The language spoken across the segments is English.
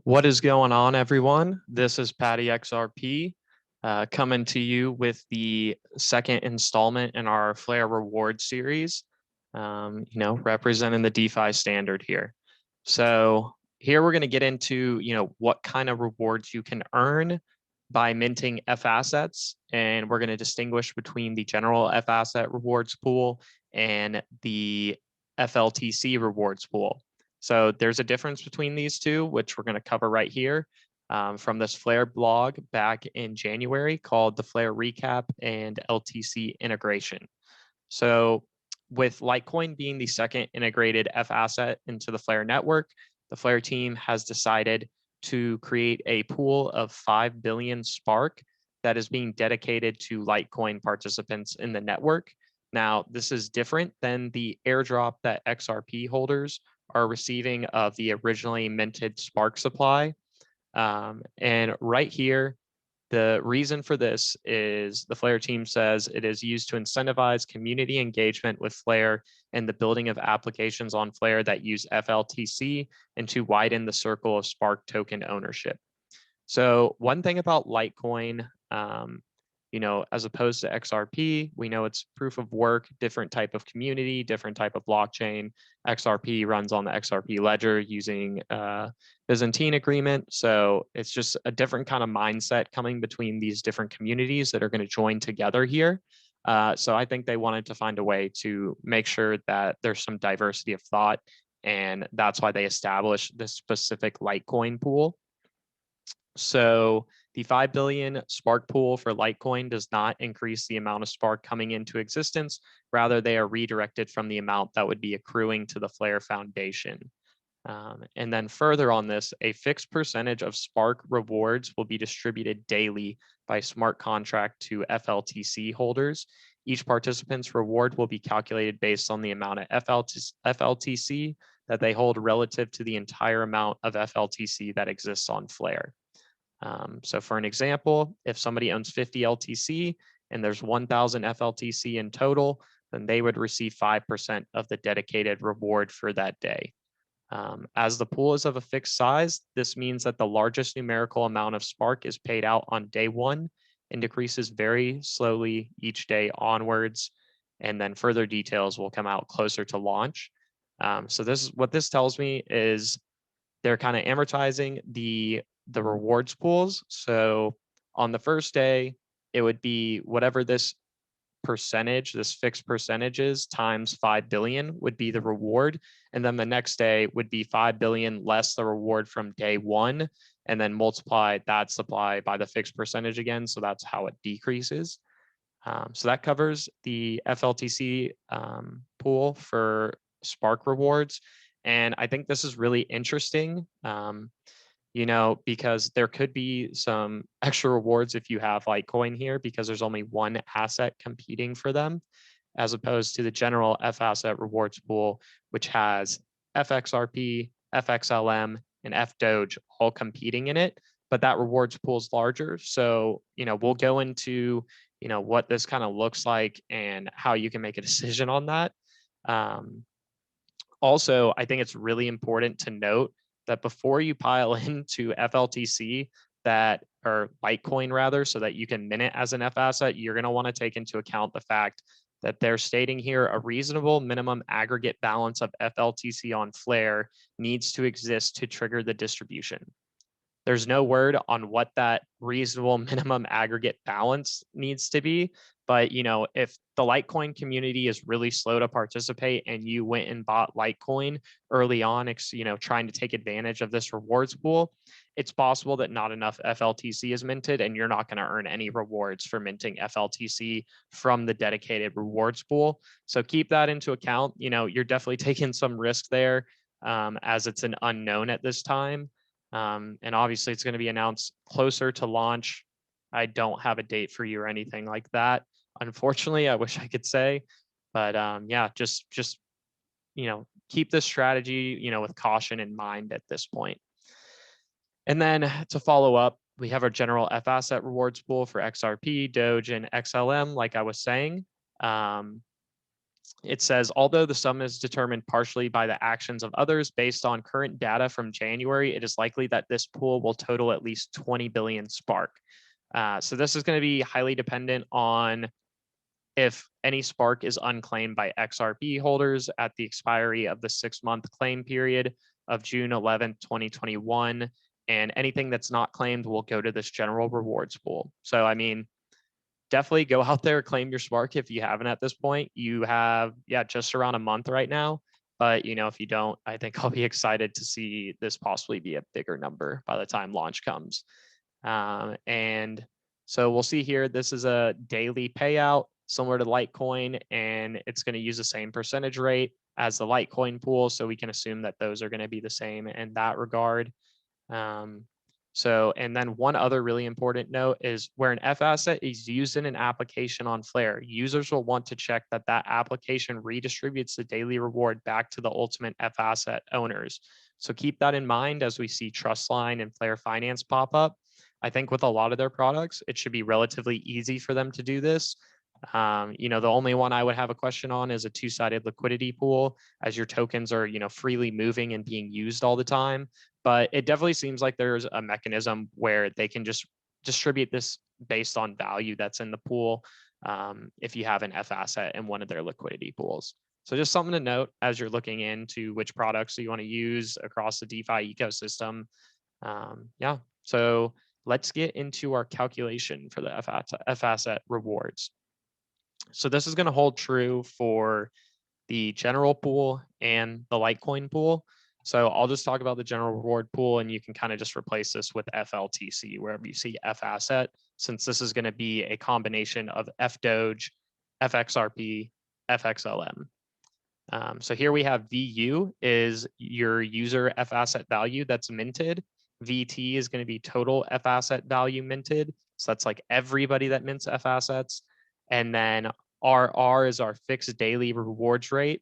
What is going on, everyone? This is Patty XRP coming to you with the second installment in our Flare Reward series, representing the DeFi standard here. So here we're going to get into, what kind of rewards you can earn by minting F assets. And we're going to distinguish between the general F asset rewards pool and the FLTC rewards pool. So there's a difference between these two, which we're going to cover right here from this Flare blog back in January called the Flare Recap and LTC Integration. So with Litecoin being the second integrated F asset into the Flare network, the Flare team has decided to create a pool of 5 billion Spark that is being dedicated to Litecoin participants in the network. Now, this is different than the airdrop that XRP holders are receiving of the originally minted Spark supply. And right here, the reason for this is the Flare team says it is used to incentivize community engagement with Flare and the building of applications on Flare that use FLTC and to widen the circle of Spark token ownership. So one thing about Litecoin, as opposed to XRP, we know it's proof of work, different type of community, different type of blockchain. XRP runs on the XRP ledger using Byzantine agreement. So it's just a different kind of mindset coming between these different communities that are going to join together here. So I think they wanted to find a way to make sure that there's some diversity of thought. And that's why they established this specific Litecoin pool. So the 5 billion Spark pool for Litecoin does not increase the amount of Spark coming into existence. Rather, they are redirected from the amount that would be accruing to the Flare Foundation. And then further on this, a fixed percentage of Spark rewards will be distributed daily by smart contract to FLTC holders. Each participant's reward will be calculated based on the amount of FLTC that they hold relative to the entire amount of FLTC that exists on Flare. So for an example, if somebody owns 50 LTC and there's 1,000 FLTC in total, then they would receive 5% of the dedicated reward for that day. As the pool is of a fixed size, this means that the largest numerical amount of Spark is paid out on day one and decreases very slowly each day onwards. And then further details will come out closer to launch. So what this tells me is they're kind of amortizing the rewards pools. So on the first day, it would be whatever this percentage, this fixed percentage is times 5 billion would be the reward. And then the next day would be 5 billion less the reward from day one, and then multiply that supply by the fixed percentage again. So that's how it decreases. So that covers the FLTC pool for Spark rewards. And I think this is really interesting, because there could be some extra rewards if you have Litecoin here, because there's only one asset competing for them, as opposed to the general F asset rewards pool, which has FXRP, FXLM, and FDOGE all competing in it. But that rewards pool is larger. So, we'll go into, what this kind of looks like and how you can make a decision on that. Also, I think it's really important to note that before you pile into FLTC or Litecoin rather, so that you can mint it as an F asset, you're going to want to take into account the fact that they're stating here a reasonable minimum aggregate balance of FLTC on Flare needs to exist to trigger the distribution. There's no word on what that reasonable minimum aggregate balance needs to be. But, if the Litecoin community is really slow to participate and you went and bought Litecoin early on, trying to take advantage of this rewards pool, it's possible that not enough FLTC is minted and you're not going to earn any rewards for minting FLTC from the dedicated rewards pool. So keep that into account. You're definitely taking some risk there as it's an unknown at this time. And obviously it's going to be announced closer to launch. I don't have a date for you or anything like that. Unfortunately, I wish I could say, but yeah, just keep this strategy, with caution in mind at this point. And then to follow up, we have our general F asset rewards pool for XRP, DOGE, and XLM, like I was saying. it says, although the sum is determined partially by the actions of others based on current data from January, it is likely that this pool will total at least 20 billion Spark. So this is going to be highly dependent on if any Spark is unclaimed by XRP holders at the expiry of the 6-month claim period of June 11th, 2021. And anything that's not claimed will go to this general rewards pool. So, I mean, definitely go out there, claim your Spark if you haven't at this point. You have, just around a month right now. But, if you don't, I think I'll be excited to see this possibly be a bigger number by the time launch comes. And so we'll see here, this is a daily payout similar to Litecoin, and it's going to use the same percentage rate as the Litecoin pool. So we can assume that those are going to be the same in that regard. And then one other really important note is where an FAsset is used in an application on Flare, users will want to check that that application redistributes the daily reward back to the ultimate FAsset owners. So keep that in mind as we see Trustline and Flare Finance pop up. I think with a lot of their products, it should be relatively easy for them to do this. The only one I would have a question on is a two-sided liquidity pool, as your tokens are, freely moving and being used all the time. But it definitely seems like there's a mechanism where they can just distribute this based on value that's in the pool if you have an FAsset in one of their liquidity pools. So just something to note as you're looking into which products you want to use across the DeFi ecosystem. So let's get into our calculation for the FAsset rewards. So this is going to hold true for the general pool and the Litecoin pool. So I'll just talk about the general reward pool, and you can kind of just replace this with FLTC wherever you see FAsset, since this is going to be a combination of FDOGE, FXRP, FXLM. So here we have VU is your user FAsset value that's minted. VT is going to be total FAsset value minted. So that's like everybody that mints FAssets. And then RR is our fixed daily rewards rate,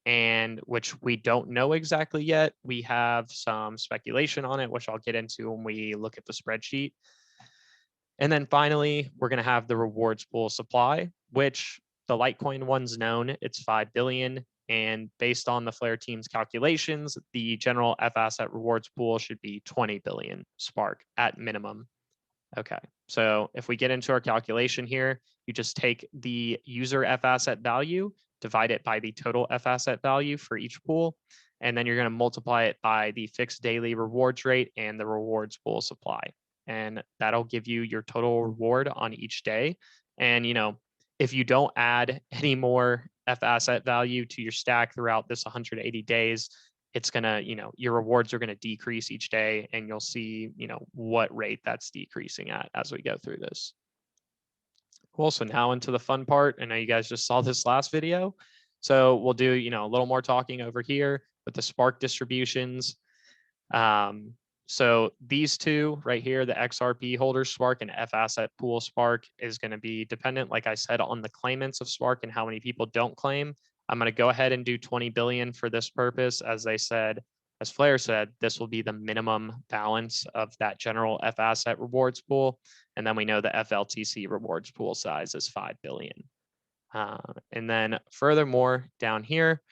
and which we don't know exactly yet. We have some speculation on it, which I'll get into when we look at the spreadsheet. And then finally, we're going to have the rewards pool supply, which the Litecoin one's known, it's 5 billion. And based on the Flare team's calculations, the general FAsset rewards pool should be 20 billion Spark at minimum. Okay, so if we get into our calculation here, you just take the user FAsset value, divide it by the total FAsset value for each pool, and then you're going to multiply it by the fixed daily rewards rate and the rewards pool supply. And that'll give you your total reward on each day. And, if you don't add any more FAsset value to your stack throughout this 180 days, it's going to, your rewards are going to decrease each day, and you'll see, what rate that's decreasing at as we go through this. Cool. So now into the fun part. I know you guys just saw this last video. So we'll do, a little more talking over here with the Spark distributions. So these two right here, the XRP holder Spark and FAsset pool Spark, is going to be dependent, like I said, on the claimants of Spark and how many people don't claim. I'm going to go ahead and do 20 billion for this purpose. As Flare said, this will be the minimum balance of that general FAsset rewards pool. And then we know the FLTC rewards pool size is 5 billion. And then furthermore, down here,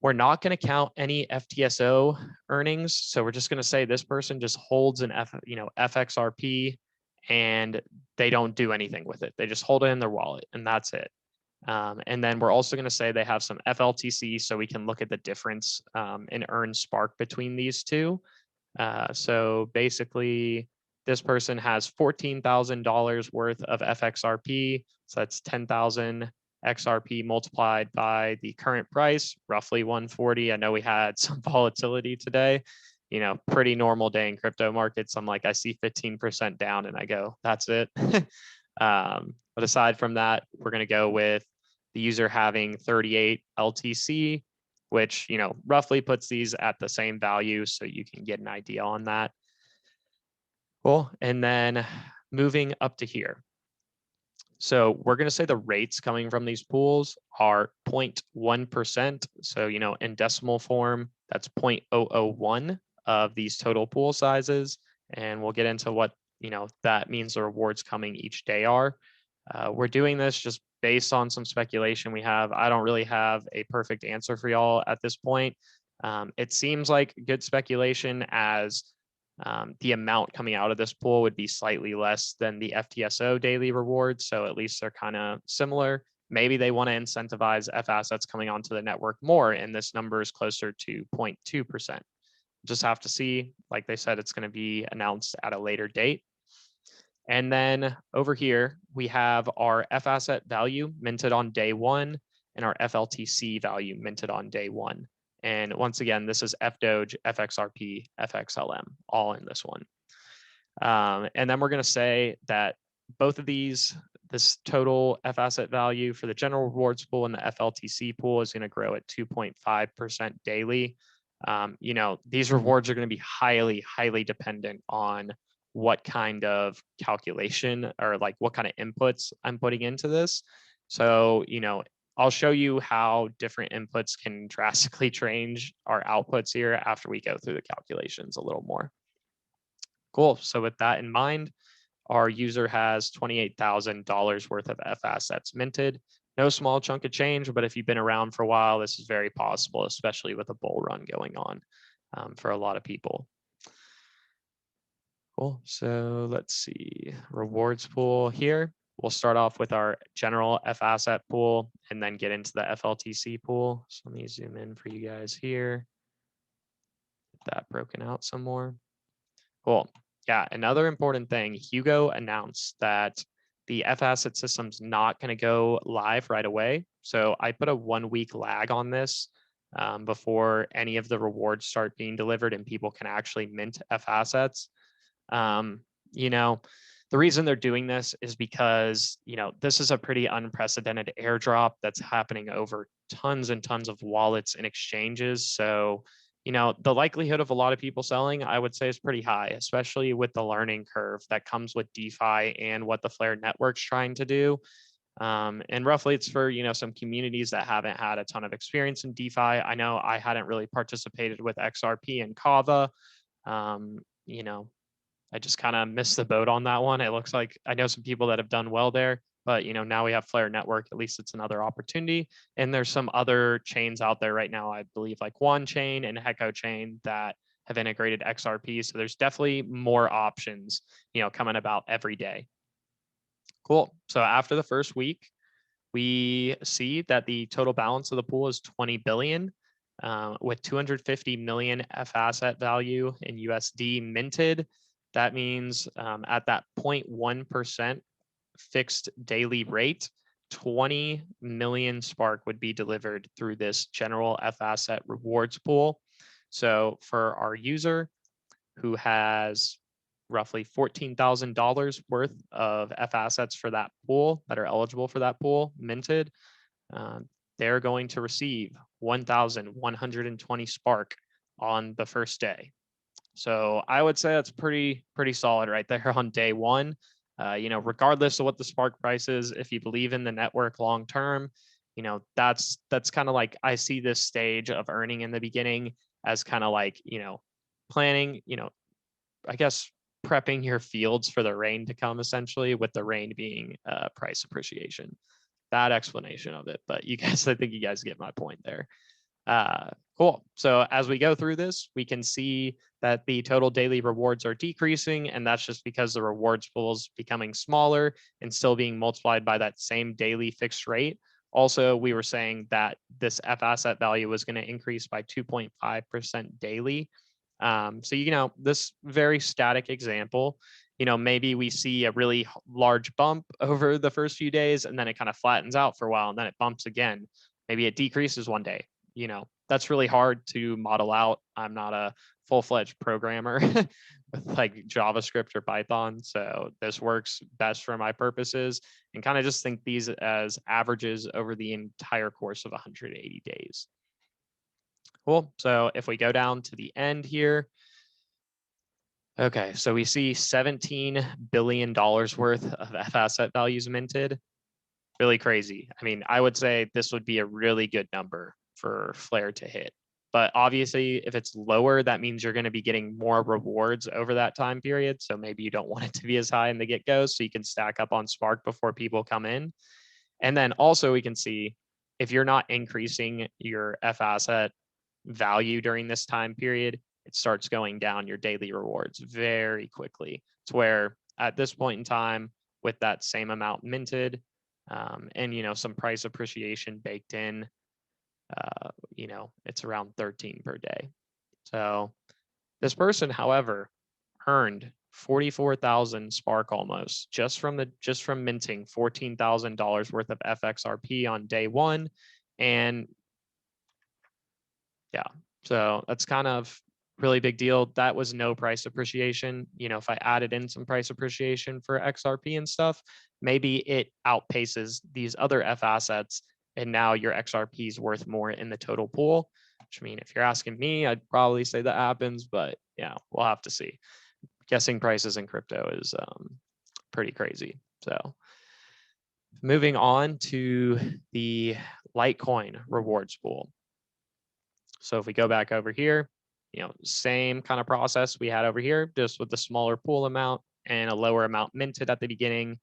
we're not going to count any FTSO earnings. So we're just going to say this person just holds an FXRP and they don't do anything with it. They just hold it in their wallet and that's it. And then we're also going to say they have some FLTC, so we can look at the difference in earned Spark between these two. So basically, this person has $14,000 worth of FXRP. So that's 10,000 XRP multiplied by the current price, roughly 140. I know we had some volatility today. Pretty normal day in crypto markets. I'm like, I see 15% down and I go, that's it. But aside from that, we're going to go with the user having 38 LTC, which, roughly puts these at the same value. So you can get an idea on that. Cool. And then moving up to here. So we're going to say the rates coming from these pools are 0.1%. So, in decimal form, that's 0.001 of these total pool sizes. And we'll get into what, that means the rewards coming each day are. We're doing this just based on some speculation we have. I don't really have a perfect answer for y'all at this point. It seems like good speculation, as the amount coming out of this pool would be slightly less than the FTSO daily rewards. So at least they're kind of similar. Maybe they want to incentivize F assets coming onto the network more, and this number is closer to 0.2%. Just have to see. Like they said, it's going to be announced at a later date. And then over here, we have our F asset value minted on day one and our FLTC value minted on day one. And once again, this is FDOGE, FXRP, FXLM, all in this one. And then we're going to say that both of these, this total F asset value for the general rewards pool and the FLTC pool is going to grow at 2.5% daily. You know, these rewards are going to be highly, highly dependent on what kind of calculation or like what kind of inputs I'm putting into this. So, you know, I'll show you how different inputs can drastically change our outputs here after we go through the calculations a little more. Cool. So with that in mind, our user has $28,000 worth of F assets minted. No small chunk of change, but if you've been around for a while, this is very possible, especially with a bull run going on for a lot of people. Cool. So let's see, rewards pool here. We'll start off with our general F asset pool and then get into the FLTC pool. So let me zoom in for you guys here. Get that broken out some more. Cool. Yeah, another important thing, Hugo announced that the F asset system's not going to go live right away. So I put a 1 week lag on this before any of the rewards start being delivered and people can actually mint F assets. You know, the reason they're doing this is because, you know, this is a pretty unprecedented airdrop that's happening over tons and tons of wallets and exchanges. So, you know, the likelihood of a lot of people selling, I would say, is pretty high, especially with the learning curve that comes with DeFi and what the Flare network's trying to do. And roughly it's for, you know, some communities that haven't had a ton of experience in DeFi. I know I hadn't really participated with XRP and Kava. You know, I just kind of missed the boat on that one. It looks like I know some people that have done well there, but you know, now we have Flare Network. At least it's another opportunity. And there's some other chains out there right now, I believe, like One Chain and Hecko Chain that have integrated XRP. So there's definitely more options, you know, coming about every day. Cool. So after the first week, we see that the total balance of the pool is 20 billion. With 250 million F asset value in USD minted. That means at that 0.1% fixed daily rate, 20 million Spark would be delivered through this general F asset rewards pool. So for our user who has roughly $14,000 worth of F assets for that pool that are eligible for that pool minted, they're going to receive 1,120 Spark on the first day. So I would say that's pretty solid right there on day one. You know, regardless of what the Spark price is, if you believe in the network long term, you know, that's kind of like I see this stage of earning in the beginning as kind of like, you know, planning, you know, I guess prepping your fields for the rain to come, essentially, with the rain being price appreciation. That explanation of it, but you guys, I think you guys get my point there. Cool. So as we go through this, we can see that the total daily rewards are decreasing, and that's just because the rewards pool is becoming smaller and still being multiplied by that same daily fixed rate. Also, we were saying that this F asset value was going to increase by 2.5% daily. So, you know, this very static example, you know, maybe we see a really large bump over the first few days and then it kind of flattens out for a while and then it bumps again. Maybe it decreases one day. You know, that's really hard to model out. I'm not a full-fledged programmer with like JavaScript or Python. So this works best for my purposes and kind of just think these as averages over the entire course of 180 days. Cool. So if we go down to the end here, okay, so we see $17 billion worth of F asset values minted. Really crazy. I mean, I would say this would be a really good number for Flare to hit. But obviously, if it's lower, that means you're going to be getting more rewards over that time period. So maybe you don't want it to be as high in the get-go so you can stack up on Spark before people come in. And then also we can see if you're not increasing your FAsset value during this time period, it starts going down your daily rewards very quickly. It's where at this point in time, with that same amount minted, and some price appreciation baked in, it's around 13 per day. So this person, however, earned 44,000 Spark almost just from minting $14,000 worth of FXRP on day one. And yeah, so that's kind of really big deal. That was no price appreciation. If I added in some price appreciation for XRP and stuff, maybe it outpaces these other F assets. And now your XRP is worth more in the total pool, which I mean, if you're asking me, I'd probably say that happens, but yeah, we'll have to see. Guessing prices in crypto is pretty crazy. So moving on to the Litecoin rewards pool. So if we go back over here, same kind of process we had over here, just with the smaller pool amount and a lower amount minted at the beginning,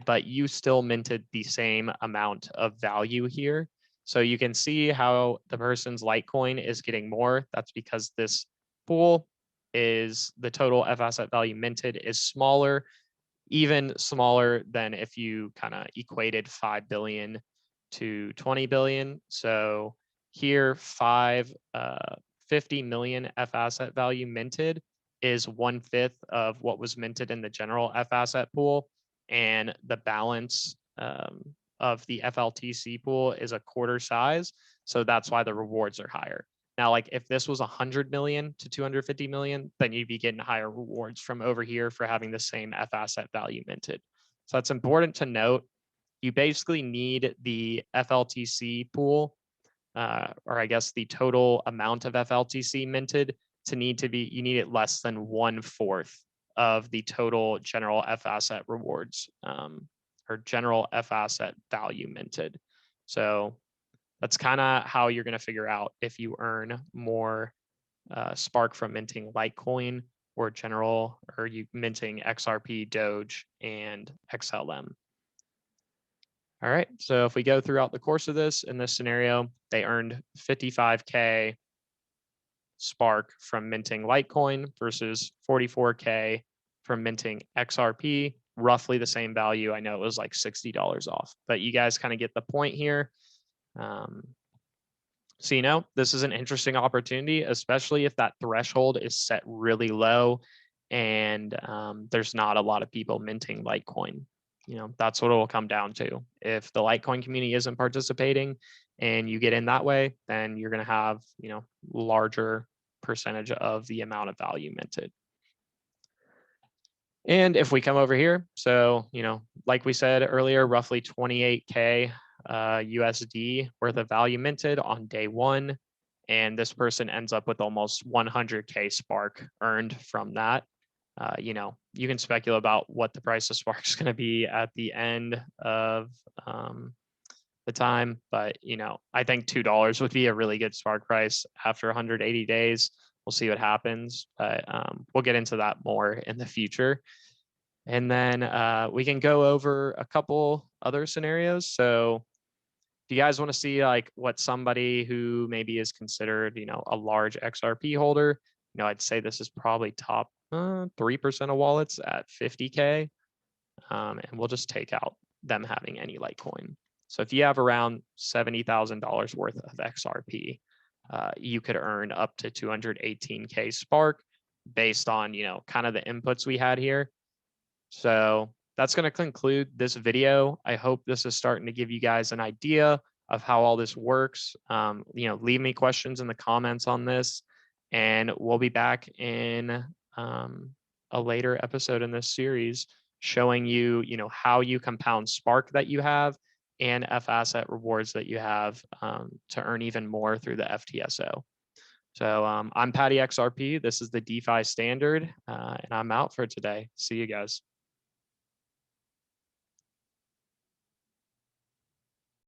but you still minted the same amount of value here. So you can see how the person's Litecoin is getting more. That's because this pool is the total FAsset value minted is smaller, even smaller than if you kind of equated 5 billion to 20 billion. So here, 50 million FAsset value minted is 1/5 of what was minted in the general FAsset pool. And the balance of the FLTC pool is a quarter size. So that's why the rewards are higher. Now, like if this was 100 million to 250 million, then you'd be getting higher rewards from over here for having the same FAsset value minted. So that's important to note. You basically need the FLTC pool, or I guess the total amount of FLTC minted you need it less than 1/4 of the total general FAsset rewards, or general FAsset value minted. So that's kind of how you're going to figure out if you earn more Spark from minting Litecoin or you minting XRP, DOGE, and XLM. All right, so if we go throughout the course of this, in this scenario, they earned 55K Spark from minting Litecoin versus 44K from minting XRP, roughly the same value. I know it was like $60 off, but you guys kind of get the point here. So, this is an interesting opportunity, especially if that threshold is set really low and there's not a lot of people minting Litecoin. That's what it will come down to. If the Litecoin community isn't participating and you get in that way, then you're going to have, larger percentage of the amount of value minted. And if we come over here, so, like we said earlier, roughly 28K USD worth of value minted on day one. And this person ends up with almost 100K Spark earned from that. You can speculate about what the price of Spark is going to be at the end of the time, but I think $2 would be a really good Spark price after 180 days. We'll see what happens, but we'll get into that more in the future. And then we can go over a couple other scenarios. So if you guys want to see like what somebody who maybe is considered, a large XRP holder, I'd say this is probably top 3% of wallets at 50K. And we'll just take out them having any Litecoin. So if you have around $70,000 worth of XRP, you could earn up to 218K Spark based on, kind of the inputs we had here. So that's going to conclude this video. I hope this is starting to give you guys an idea of how all this works. Leave me questions in the comments on this, and we'll be back in a later episode in this series showing you, how you compound Spark that you have and FAsset rewards that you have to earn even more through the FTSO. So I'm Patty XRP. This is the DeFi standard, and I'm out for today. See you guys.